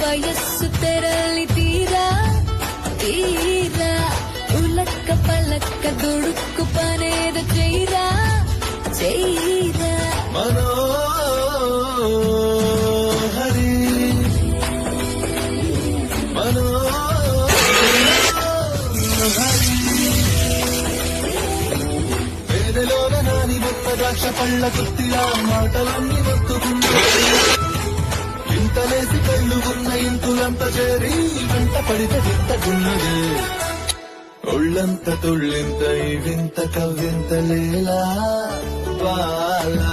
వయస్సు తెరలి తీరా తీరా ఉలక్క పలక్క దుడుక్కు పనేద చెయ్యరా చెయ్యరా మనోహరి మనోహరి వేదలోన నాని మొత్త ద్రాక్ష పళ్ళ గుత్తిలా మాటలన్నీ మొత్తుకున్నాయి ఇంతలేసి కళ్ళు ఉన్న ఇంతులంత చేరి వెంట పడితే వింతకున్నది ఒళ్ళంత తుళ్ళింత ఈ వింత కవ్వింత లేలా బాలా